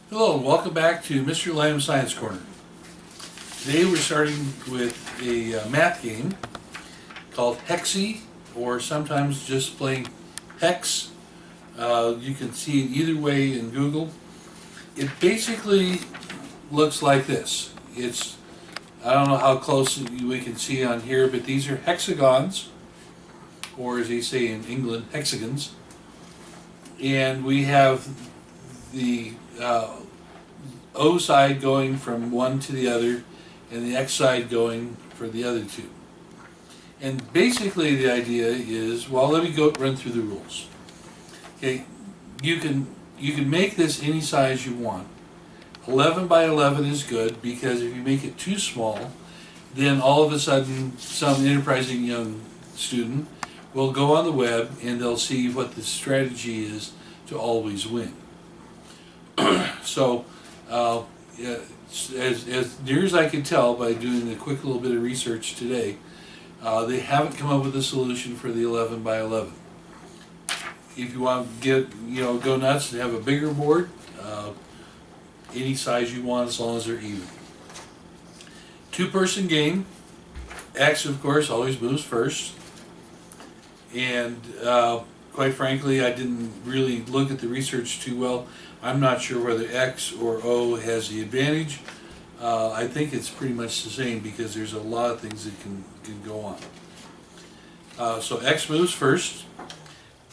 Hello and welcome back to Mr. Lamb Science Corner. Today we're starting with a math game called Hexie, or sometimes just plain Hex. You can see it either way in Google. It basically looks like this. I don't know how close we can see on here, but these are hexagons, or as they say in England, hexagons. And we have the O side going from one to the other, and the X side going for the other two. And basically the idea is, well, let me go run through the rules. Okay, you can make this any size you want. 11 by 11 is good, because if you make it too small, then all of a sudden some enterprising young student will go on the web and they'll see what the strategy is to always win. So, as near as I can tell by doing a quick little bit of research today, they haven't come up with a solution for the 11 by 11. If you want to go nuts and have a bigger board, any size you want as long as they're even. Two-person game. X, of course, always moves first. And quite frankly, I didn't really look at the research too well. I'm not sure whether X or O has the advantage. I think it's pretty much the same, because there's a lot of things that can go on. So X moves first.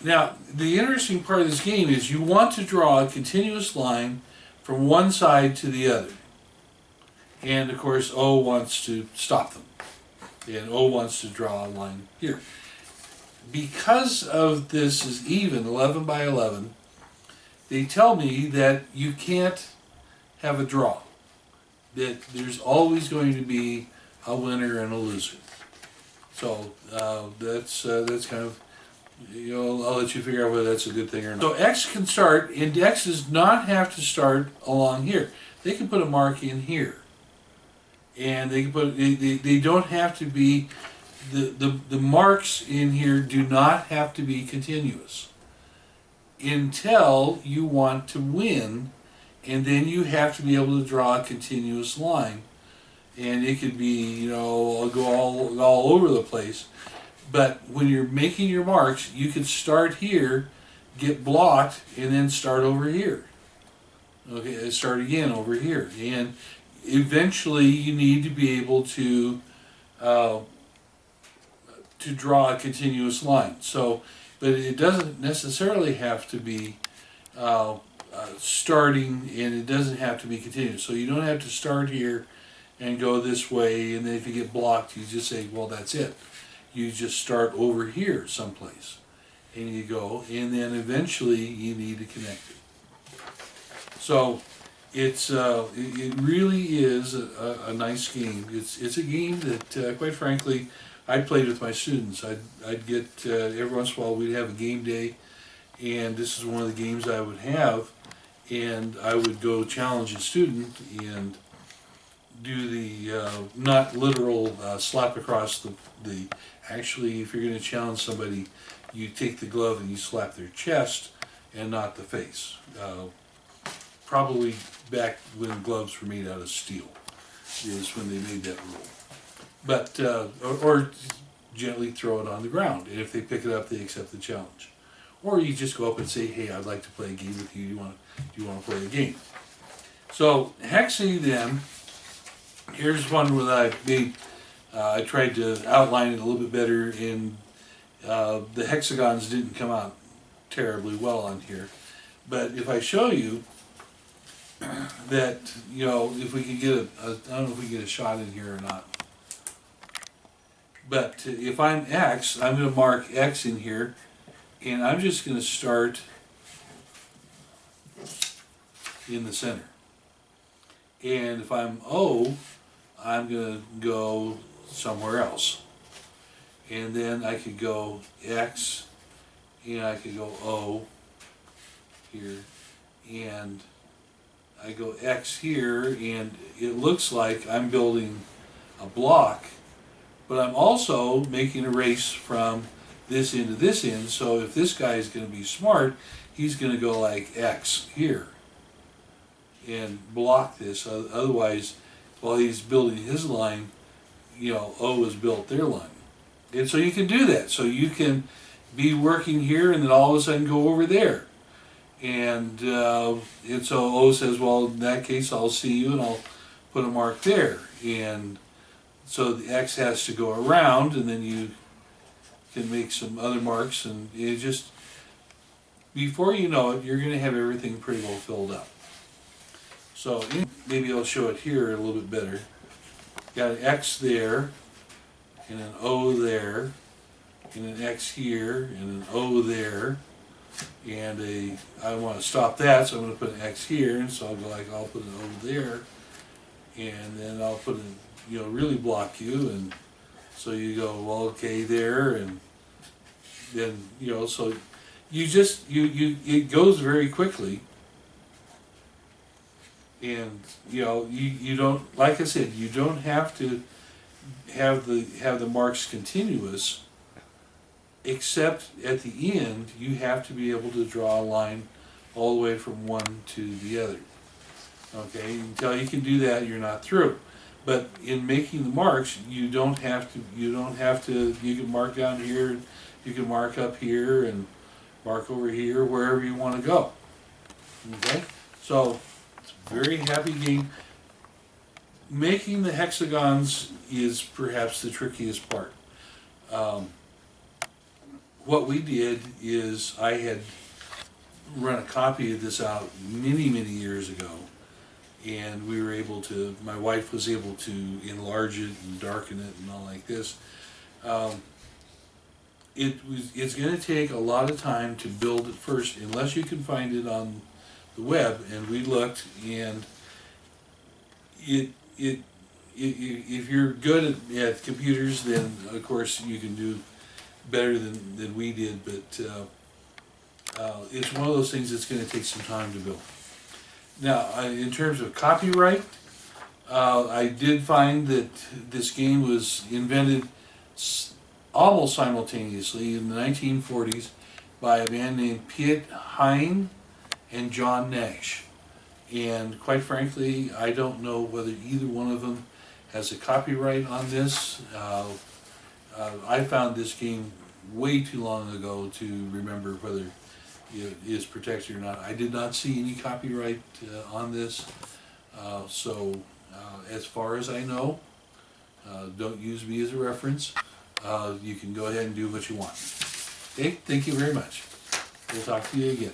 Now, the interesting part of this game is you want to draw a continuous line from one side to the other. And of course, O wants to stop them. And O wants to draw a line here. Because of this is even, 11 by 11, they tell me that you can't have a draw. That there's always going to be a winner and a loser. So that's kind of, I'll let you figure out whether that's a good thing or not. So X can start, and X does not have to start along here. They can put a mark in here. And they can put, they don't have to be, the marks in here do not have to be continuous until you want to win, and then you have to be able to draw a continuous line, and it could be, go all over the place. But when you're making your marks, you can start here, get blocked, and then start over here. Okay, start again over here, and eventually you need to be able to draw a continuous line. So, but it doesn't necessarily have to be starting, and it doesn't have to be continuous. So you don't have to start here and go this way, and then if you get blocked, you just say, well, that's it. You just start over here someplace, and you go, and then eventually you need to connect it. So it really is a nice game. It's a game that, quite frankly, I played with my students. I'd get, every once in a while we'd have a game day, and this is one of the games I would have, and I would go challenge a student and do the, not literal slap across the, actually if you're going to challenge somebody, you take the glove and you slap their chest and not the face. Probably back when gloves were made out of steel is when they made that rule. But, or gently throw it on the ground, and if they pick it up, they accept the challenge. Or you just go up and say, hey, I'd like to play a game with you. Do you want to play a game? So, Hexie then, here's one that I made. I tried to outline it a little bit better, and the hexagons didn't come out terribly well on here. But if I show you that, if we can get I don't know if we can get a shot in here or not. But if I'm X, I'm going to mark X in here, and I'm just going to start in the center. And if I'm O, I'm going to go somewhere else. And then I could go X, and I could go O here, and I go X here, and it looks like I'm building a block, but I'm also making a race from this end to this end. So if this guy is going to be smart, he's going to go like X here. and block this. Otherwise, while he's building his line, you know, O has built their line. And so you can do that. So you can be working here and then all of a sudden go over there. And so O says, well, in that case, I'll see you and I'll put a mark there. And so the X has to go around, and then you can make some other marks, and it just, before you know it, you're going to have everything pretty well filled up. So maybe I'll show it here a little bit better. Got an X there, and an O there, and an X here, and an O there, and I want to stop that, so I'm going to put an X here, and so I'll go like, I'll put an O there, and then I'll put an, you know, really block you, and so you go, well, okay, there, and then, you know, so you just, it goes very quickly, and, you know, you don't, like I said, you don't have to have the marks continuous, except at the end, you have to be able to draw a line all the way from one to the other. Okay, until you can do that, you're not through. But in making the marks, you don't have to, you can mark down here, you can mark up here, and mark over here, wherever you want to go. Okay, so it's a very happy game. Making the hexagons is perhaps the trickiest part. What we did is, I had run a copy of this out many years ago, and we were able to, my wife was able to enlarge it and darken it and all like this. It's going to take a lot of time to build it first, unless you can find it on the web, and we looked, and if you're good at computers, then of course you can do better than we did, but it's one of those things that's going to take some time to build. Now, in terms of copyright, I did find that this game was invented almost simultaneously in the 1940s by a man named Piet Hein and John Nash. And quite frankly, I don't know whether either one of them has a copyright on this. I found this game way too long ago to remember whether it is protected or not. I did not see any copyright on this, so as far as I know, don't use me as a reference. You can go ahead and do what you want. Okay, thank you very much. We'll talk to you again.